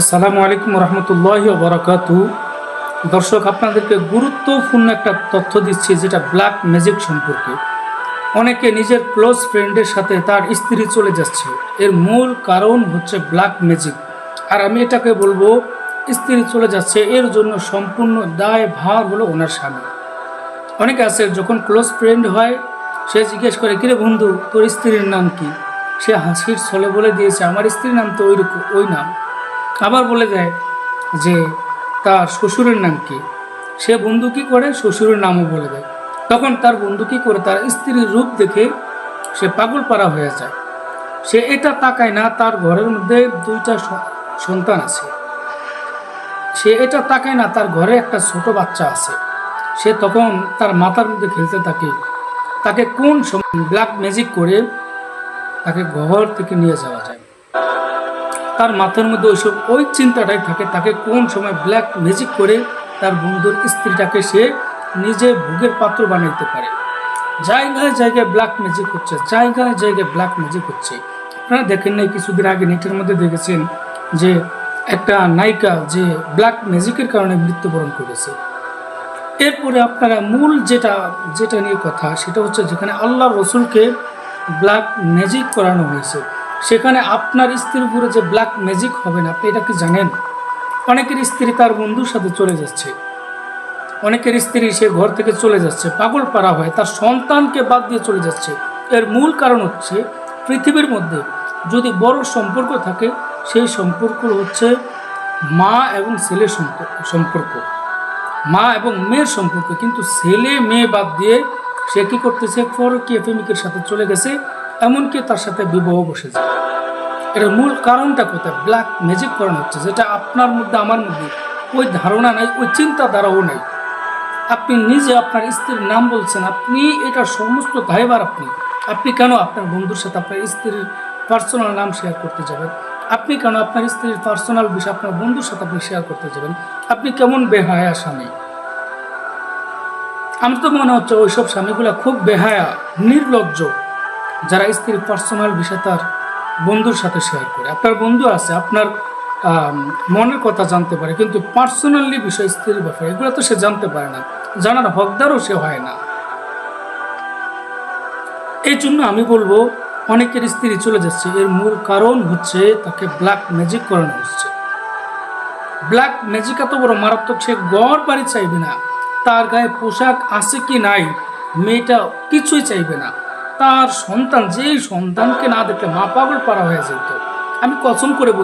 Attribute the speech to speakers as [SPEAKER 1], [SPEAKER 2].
[SPEAKER 1] আসসালামু আলাইকুম রহমতুল্লাহি ওয়া বারাকাতুহু। দর্শক, আপনাদেরকে গুরুত্বপূর্ণ একটা তথ্য দিচ্ছি, যেটা ব্ল্যাক ম্যাজিক সম্পর্কে। অনেকে নিজের ক্লোজ ফ্রেন্ডের সাথে তার স্ত্রী চলে যাচ্ছে, এর মূল কারণ হচ্ছে ব্ল্যাক ম্যাজিক। আর আমি এটাকে বলবো, স্ত্রী চলে যাচ্ছে এর জন্য সম্পূর্ণ দায় ভার হলো ওনার স্বামী। অনেকে আছে, যখন ক্লোজ ফ্রেন্ড হয়, সে জিজ্ঞেস করে, কিরে বন্ধু, তোর স্ত্রীর নাম কি? সে হাসির ছলে বলে দিয়েছে, আমার স্ত্রীর নাম তো ওই নাম। আবার বলে দেয় যে তার শ্বশুরের নাম কি। সে বন্ধু কি করে, শ্বশুরের নামও বলে দেয়। তখন তার বন্ধু কি করে, তার স্ত্রীর রূপ দেখে সে পাগল পারা হয়ে যায়। সে এটা তাকায় না তার ঘরের মধ্যে দুইটা সন্তান আছে, সে এটা তাকায় না তার ঘরে একটা ছোট বাচ্চা আছে। সে তখন তার মাথার মধ্যে খেলতে থাকে, তাকে কোন সময় ব্ল্যাক ম্যাজিক করে তাকে ঘর থেকে নিয়ে যাওয়া যায়। তার মাথার মধ্যে ওই চিন্তাটাই থাকে, তাকে কোন সময় ব্ল্যাক ম্যাজিক করে তার বন্ধুর স্ত্রীটাকে সে নিজে ভোগের পাত্র বানাইতে পারে। জায়গায় জায়গায় ব্ল্যাক ম্যাজিক হচ্ছে, জায়গায় জায়গায় ব্ল্যাক ম্যাজিক হচ্ছে। আপনারা দেখেন নাই, কিছুদিন আগে নেটের মধ্যে দেখেছেন যে একটা নায়িকা যে ব্ল্যাক ম্যাজিকের কারণে মৃত্যুবরণ করেছে। এরপরে আপনারা মূল যেটা যেটা নিয়ে কথা, সেটা হচ্ছে যেখানে আল্লাহ রসুলকে ব্ল্যাক ম্যাজিক করানো হয়েছে, সেখানে আপনার স্ত্রীর উপরে যে ব্ল্যাক ম্যাজিক হবে না, আপনি এটা কি জানেন? অনেকের স্ত্রী তার বন্ধুর সাথে চলে যাচ্ছে, অনেকের স্ত্রী সে ঘর থেকে চলে যাচ্ছে, পাগল পারা হয়, তার সন্তানকে বাদ দিয়ে চলে যাচ্ছে। এর মূল কারণ হচ্ছে, পৃথিবীর মধ্যে যদি বড় সম্পর্ক থাকে, সেই সম্পর্ক হচ্ছে মা এবং ছেলের সম্পর্ক, মা এবং মেয়ের সম্পর্ক। কিন্তু ছেলে মেয়ে বাদ দিয়ে সে কি করতেছে, পরকীয়া প্রেমিকের সাথে চলে গেছে, এমনকি তার সাথে বিবাহ বসে যায়। এর মূল কারণটা কোথায়? ব্ল্যাক ম্যাজিক করানো হচ্ছে, যেটা আপনার মধ্যে আমার মধ্যে ওই ধারণা নাই, ওই চিন্তাধারাও নাই। আপনি নিজে আপনার স্ত্রীর নাম বলছেন, আপনি এটা সমস্ত দায়ভার আপনি কেন আপনার বন্ধুর সাথে আপনার স্ত্রীর পার্সোনাল নাম শেয়ার করতে যাবেন? আপনি কেন আপনার স্ত্রীর পার্সোনাল বিষয় আপনার বন্ধুর সাথে আপনি শেয়ার করতে যাবেন? আপনি কেমন বেহায়া স্বামী! আমার তো মনে হচ্ছে ওইসব স্বামীগুলো খুব বেহায়া, নির্লজ্জ, যারা স্ত্রীর পার্সোনাল বিষয় তার বন্ধুর সাথে শেয়ার করে। আপনার বন্ধু আছে, আপনার মনের কথা জানতে পারে, কিন্তু পার্সোনালি বিষয়, স্ত্রীর ব্যাপারে, এগুলো তো সে জানতে পারে না, জানার হকদারও সে হয় না। এই জন্য আমি বলবো, অনেকের স্ত্রী চলে যাচ্ছে, এর মূল কারণ হচ্ছে তাকে ব্ল্যাক ম্যাজিক করানো হচ্ছে। ব্ল্যাক ম্যাজিক এত বড় মারাত্মক, সে ঘর বাড়ি চাইবে না, তার গায়ে পোশাক আছে কি নাই মেয়েটা কিছুই চাইবে না। তার সন্তান, যেই সন্তানকে না দেখলে মা পাগল পারা হয়ে যেত। আমি কসম করে